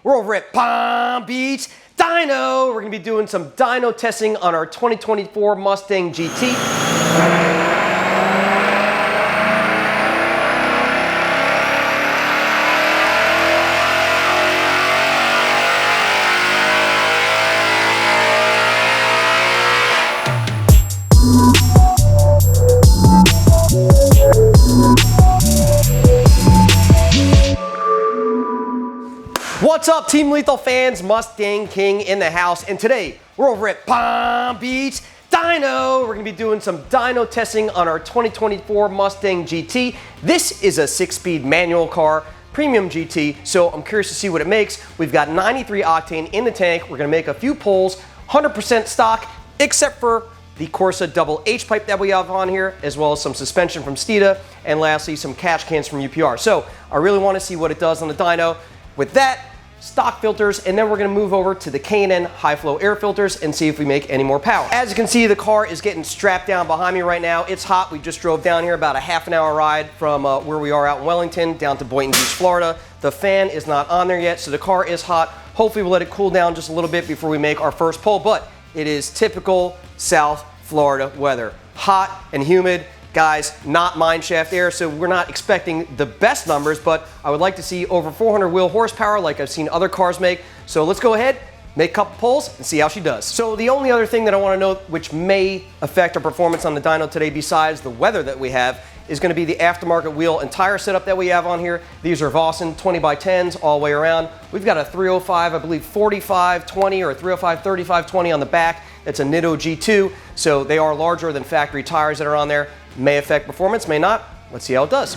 We're over at Palm Beach Dyno. We're going to be doing some dyno testing on our 2024 Mustang GT. What's up, Team Lethal fans? Mustang King in the house, and today we're over at Palm Beach Dyno. We're going to be doing some dyno testing on our 2024 Mustang GT. This is a 6-speed manual car, premium GT, so I'm curious to see what it makes. We've got 93 octane in the tank. We're going to make a few pulls, 100% stock, except for the Corsa Double HH Pipe that we have on here, as well as some suspension from Steeda, and lastly some catch cans from UPR. So I really want to see what it does on the dyno. With that, stock filters, and then we're going to move over to the K&N high flow air filters and see if we make any more power. As you can see, the car is getting strapped down behind me right now. It's hot. We just drove down here about a half an hour ride from where we are out in Wellington down to Boynton Beach, Florida. The fan is not on there yet, so the car is hot. Hopefully we'll let it cool down just a little bit before we make our first pull, but it is typical South Florida weather. Hot and humid. Guys, not mine shaft air, so we're not expecting the best numbers, but I would like to see over 400 wheel horsepower like I've seen other cars make. So let's go ahead, make a couple pulls, and see how she does. So the only other thing that I want to note which may affect our performance on the dyno today besides the weather that we have is going to be the aftermarket wheel and tire setup that we have on here. These are Vossen 20x10s all the way around. We've got a 305, I believe 45-20 or a 305 35-20 on the back. That's a Nitto G2, so they are larger than factory tires that are on there. May affect performance, may not. Let's see how it does.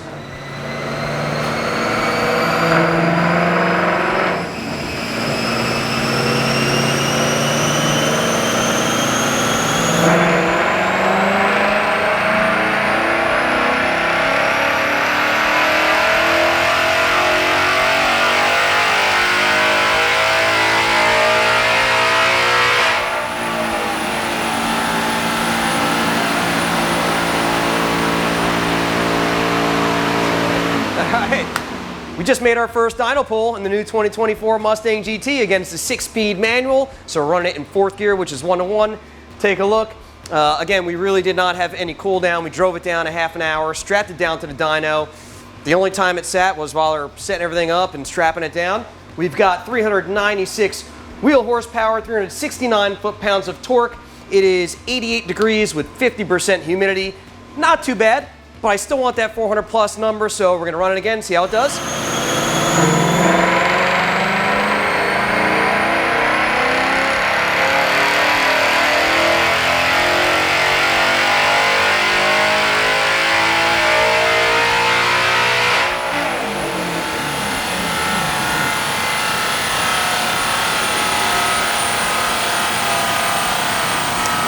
We just made our first dyno pull in the new 2024 Mustang GT. Again, it's a 6-speed manual, so we're running it in 4th gear, which is 1-to-1. Take a look. Again, we really did not have any cool down. We drove it down a half an hour, strapped it down to the dyno. The only time it sat was while we were setting everything up and strapping it down. We've got 396 wheel horsepower, 369 foot-pounds of torque. It is 88 degrees with 50% humidity. Not too bad, but I still want that 400 plus number, so we're gonna run it again, see how it does.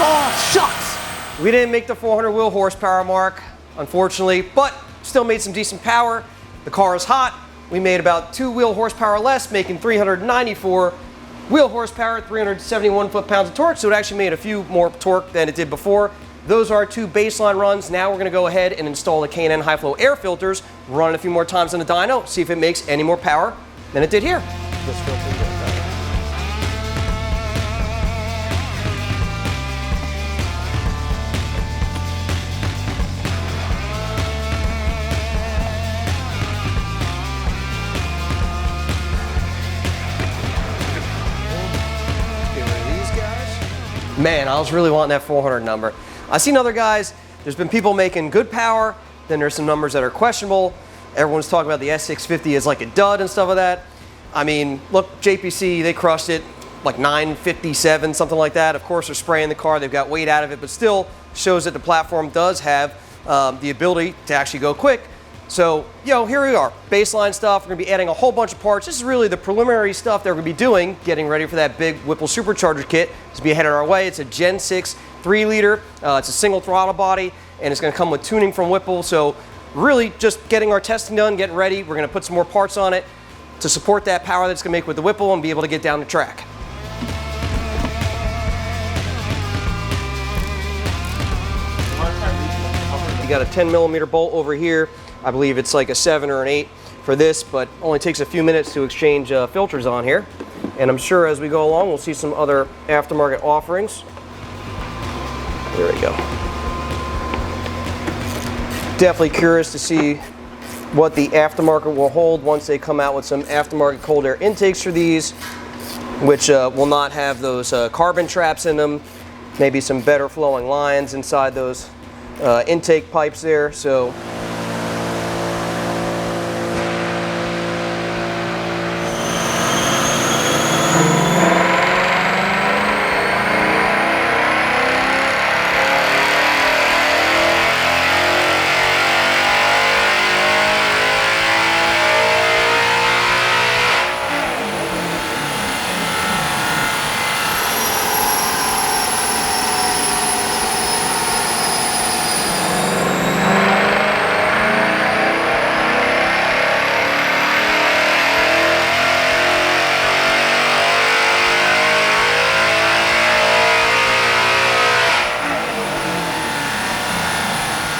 Oh, shucks! We didn't make the 400 wheel horsepower mark, unfortunately, but still made some decent power. The car is hot. We made about 2 wheel horsepower less, making 394 wheel horsepower, 371 foot-pounds of torque, so it actually made a few more torque than it did before. Those are our 2 baseline runs. Now we're going to go ahead and install the K&N high flow air filters, run it a few more times on the dyno, see if it makes any more power than it did here. Man, I was really wanting that 400 number. I've seen other guys, there's been people making good power, then there's some numbers that are questionable. Everyone's talking about the S650 as like a dud and stuff like that. I mean, look, JPC, they crushed it like 957, something like that. Of course, they're spraying the car, they've got weight out of it, but still shows that the platform does have the ability to actually go quick. So, here we are, baseline stuff. We're gonna be adding a whole bunch of parts. This is really the preliminary stuff that we're gonna be doing, getting ready for that big Whipple supercharger kit. It's gonna be headed our way. It's a Gen 6 3-liter. It's a single throttle body, and it's gonna come with tuning from Whipple. So really just getting our testing done, getting ready. We're gonna put some more parts on it to support that power that it's gonna make with the Whipple and be able to get down the track. You got a 10 millimeter bolt over here. I believe it's like a 7 or an 8. for this, but only takes a few minutes to exchange filters on here. And I'm sure as we go along, we'll see some other aftermarket offerings. There we go. Definitely curious to see what the aftermarket will hold once they come out with some aftermarket cold air intakes for these, which will not have those carbon traps in them. Maybe some better flowing lines inside those intake pipes there. So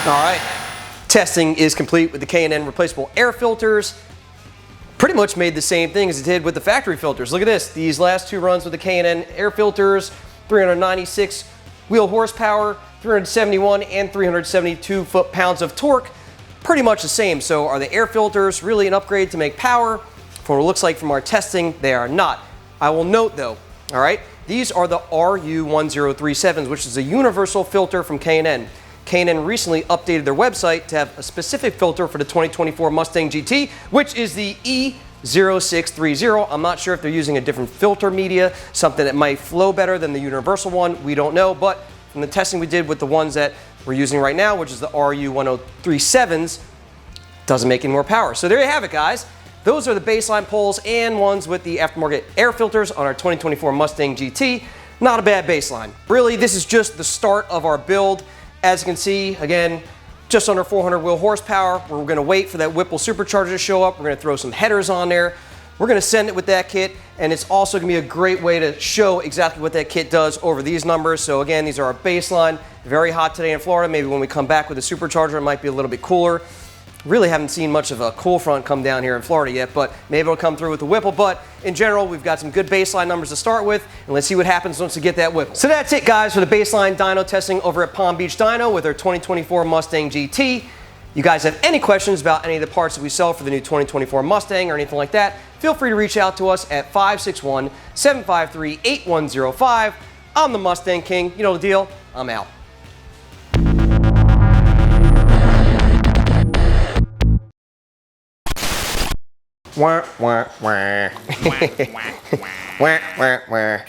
all right, testing is complete with the K&N replaceable air filters. Pretty much made the same thing as it did with the factory filters. Look at this, these last two runs with the K&N air filters, 396 wheel horsepower, 371 and 372 foot-pounds of torque, pretty much the same. So are the air filters really an upgrade to make power? For what it looks like from our testing, they are not. I will note though, all right, these are the RU1037s, which is a universal filter from K&N. K&N recently updated their website to have a specific filter for the 2024 Mustang GT, which is the E0630. I'm not sure if they're using a different filter media, something that might flow better than the universal one. We don't know, but from the testing we did with the ones that we're using right now, which is the RU1037s, doesn't make any more power. So there you have it, guys. Those are the baseline poles and ones with the aftermarket air filters on our 2024 Mustang GT. Not a bad baseline. Really, this is just the start of our build. As you can see, again, just under 400 wheel horsepower. We're going to wait for that Whipple supercharger to show up. We're going to throw some headers on there. We're going to send it with that kit, and it's also going to be a great way to show exactly what that kit does over these numbers. So again, these are our baseline. Very hot today in Florida. Maybe when we come back with a supercharger, it might be a little bit cooler. Really haven't seen much of a cool front come down here in Florida yet, but maybe it'll come through with the Whipple. But in general, we've got some good baseline numbers to start with, and let's see what happens once we get that Whipple. So that's it, guys, for the baseline dyno testing over at Palm Beach Dyno with our 2024 Mustang GT. You guys have any questions about any of the parts that we sell for the new 2024 Mustang or anything like that, feel free to reach out to us at 561-753-8105. I'm the Mustang King. You know the deal. I'm out. Wah, wah, wah. Wah, wah, wah.